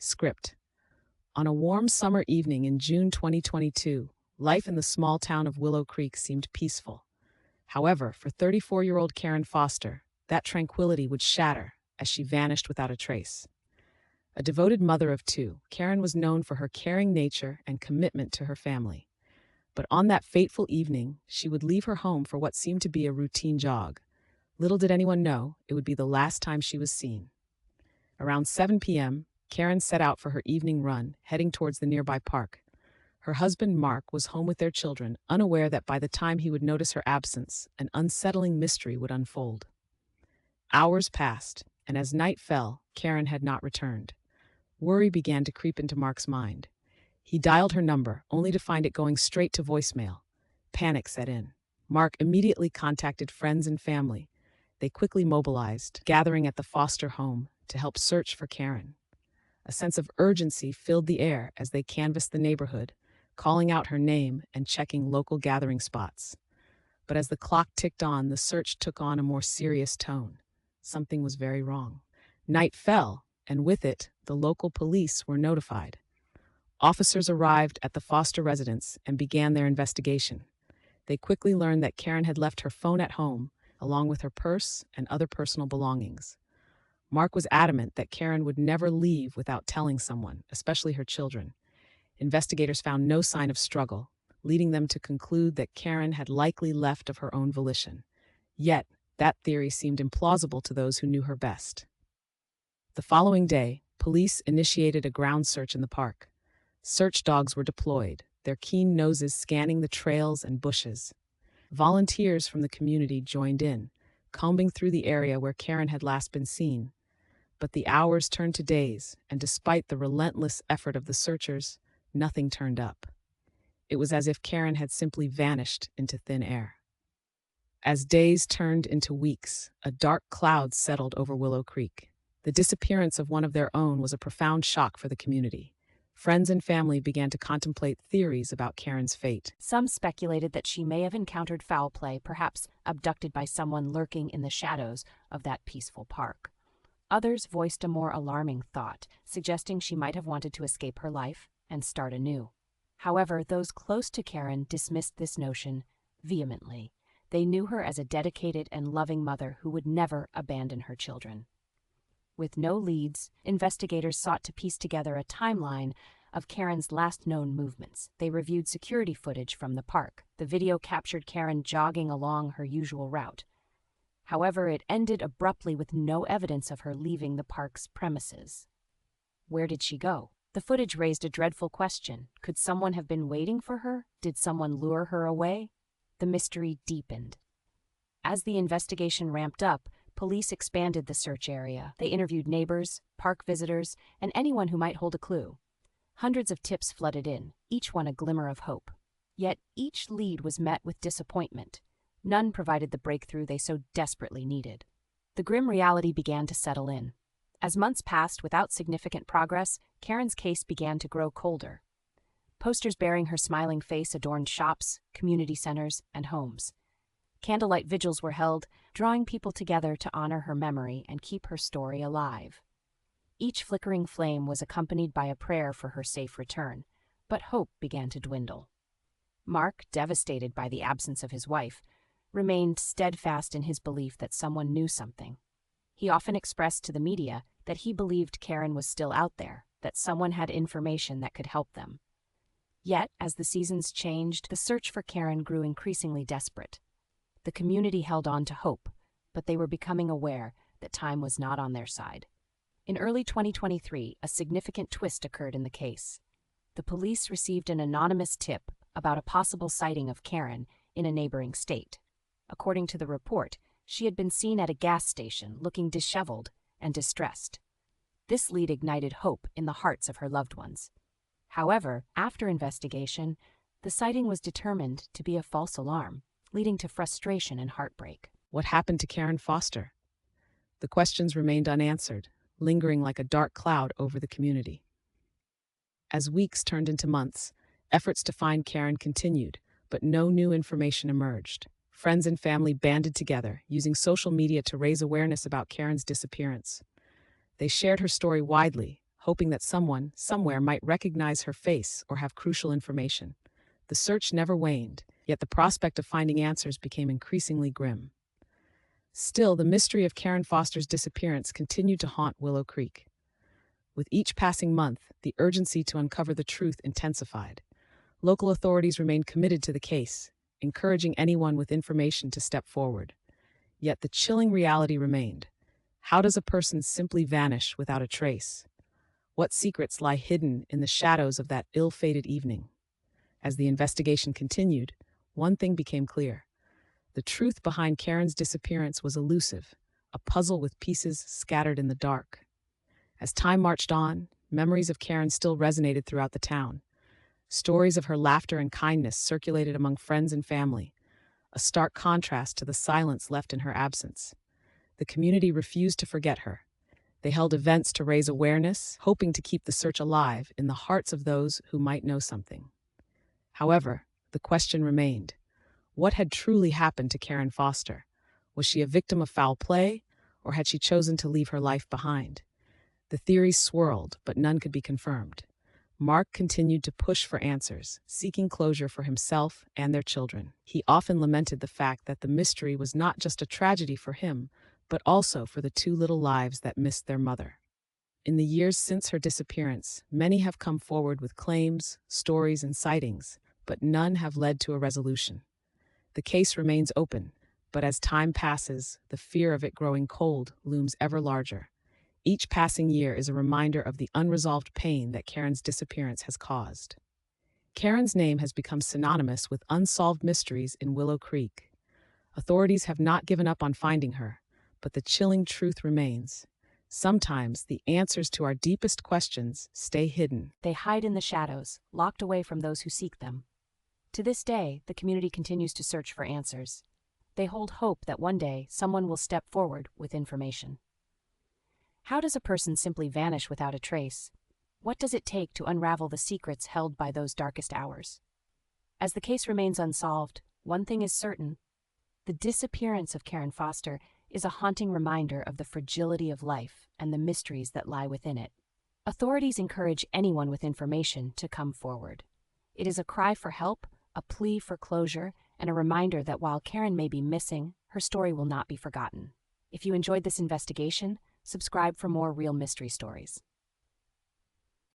Script. On a warm summer evening in June 2022, life in the small town of Willow Creek seemed peaceful. However, for 34-year-old Karen Foster, that tranquility would shatter as she vanished without a trace. A devoted mother of two, Karen was known for her caring nature and commitment to her family. But on that fateful evening, she would leave her home for what seemed to be a routine jog. Little did anyone know it would be the last time she was seen. Around 7 p.m., Karen set out for her evening run, heading towards the nearby park. Her husband, Mark, was home with their children, unaware that by the time he would notice her absence, an unsettling mystery would unfold. Hours passed, and as night fell, Karen had not returned. Worry began to creep into Mark's mind. He dialed her number, only to find it going straight to voicemail. Panic set in. Mark immediately contacted friends and family. They quickly mobilized, gathering at the Foster home to help search for Karen. A sense of urgency filled the air as they canvassed the neighborhood, calling out her name and checking local gathering spots. But as the clock ticked on, the search took on a more serious tone. Something was very wrong. Night fell, and with it, the local police were notified. Officers arrived at the Foster residence and began their investigation. They quickly learned that Karen had left her phone at home, along with her purse and other personal belongings. Mark was adamant that Karen would never leave without telling someone, especially her children. Investigators found no sign of struggle, leading them to conclude that Karen had likely left of her own volition. Yet, that theory seemed implausible to those who knew her best. The following day, police initiated a ground search in the park. Search dogs were deployed, their keen noses scanning the trails and bushes. Volunteers from the community joined in, combing through the area where Karen had last been seen. But the hours turned to days, and despite the relentless effort of the searchers, nothing turned up. It was as if Karen had simply vanished into thin air. As days turned into weeks, a dark cloud settled over Willow Creek. The disappearance of one of their own was a profound shock for the community. Friends and family began to contemplate theories about Karen's fate. Some speculated that she may have encountered foul play, perhaps abducted by someone lurking in the shadows of that peaceful park. Others voiced a more alarming thought, suggesting she might have wanted to escape her life and start anew. However, those close to Karen dismissed this notion vehemently. They knew her as a dedicated and loving mother who would never abandon her children. With no leads, investigators sought to piece together a timeline of Karen's last known movements. They reviewed security footage from the park. The video captured Karen jogging along her usual route. However, it ended abruptly with no evidence of her leaving the park's premises. Where did she go? The footage raised a dreadful question. Could someone have been waiting for her? Did someone lure her away? The mystery deepened. As the investigation ramped up, police expanded the search area. They interviewed neighbors, park visitors, and anyone who might hold a clue. Hundreds of tips flooded in, each one a glimmer of hope. Yet each lead was met with disappointment. None provided the breakthrough they so desperately needed. The grim reality began to settle in. As months passed without significant progress, Karen's case began to grow colder. Posters bearing her smiling face adorned shops, community centers, and homes. Candlelight vigils were held, drawing people together to honor her memory and keep her story alive. Each flickering flame was accompanied by a prayer for her safe return, but hope began to dwindle. Mark, devastated by the absence of his wife, remained steadfast in his belief that someone knew something. He often expressed to the media that he believed Karen was still out there, that someone had information that could help them. Yet, as the seasons changed, the search for Karen grew increasingly desperate. The community held on to hope, but they were becoming aware that time was not on their side. In early 2023, a significant twist occurred in the case. The police received an anonymous tip about a possible sighting of Karen in a neighboring state. According to the report, she had been seen at a gas station looking disheveled and distressed. This lead ignited hope in the hearts of her loved ones. However, after investigation, the sighting was determined to be a false alarm, leading to frustration and heartbreak. What happened to Karen Foster? The questions remained unanswered, lingering like a dark cloud over the community. As weeks turned into months, efforts to find Karen continued, but no new information emerged. Friends and family banded together, using social media to raise awareness about Karen's disappearance. They shared her story widely, hoping that someone, somewhere, might recognize her face or have crucial information. The search never waned, yet the prospect of finding answers became increasingly grim. Still, the mystery of Karen Foster's disappearance continued to haunt Willow Creek. With each passing month, the urgency to uncover the truth intensified. Local authorities remained committed to the case, encouraging anyone with information to step forward. Yet the chilling reality remained. How does a person simply vanish without a trace? What secrets lie hidden in the shadows of that ill-fated evening? As the investigation continued, one thing became clear. The truth behind Karen's disappearance was elusive, a puzzle with pieces scattered in the dark. As time marched on, memories of Karen still resonated throughout the town. Stories of her laughter and kindness circulated among friends and family, a stark contrast to the silence left in her absence. The community refused to forget her. They held events to raise awareness, hoping to keep the search alive in the hearts of those who might know something. However, the question remained. What had truly happened to Karen Foster? Was she a victim of foul play, or had she chosen to leave her life behind? The theories swirled, but none could be confirmed. Mark continued to push for answers, seeking closure for himself and their children. He often lamented the fact that the mystery was not just a tragedy for him, but also for the two little lives that missed their mother. In the years since her disappearance, many have come forward with claims, stories, and sightings, but none have led to a resolution. The case remains open, but as time passes, the fear of it growing cold looms ever larger. Each passing year is a reminder of the unresolved pain that Karen's disappearance has caused. Karen's name has become synonymous with unsolved mysteries in Willow Creek. Authorities have not given up on finding her, but the chilling truth remains. Sometimes the answers to our deepest questions stay hidden. They hide in the shadows, locked away from those who seek them. To this day, the community continues to search for answers. They hold hope that one day someone will step forward with information. How does a person simply vanish without a trace? What does it take to unravel the secrets held by those darkest hours? As the case remains unsolved, one thing is certain. The disappearance of Karen Foster is a haunting reminder of the fragility of life and the mysteries that lie within it. Authorities encourage anyone with information to come forward. It is a cry for help, a plea for closure, and a reminder that while Karen may be missing, her story will not be forgotten. If you enjoyed this investigation, subscribe for more real mystery stories.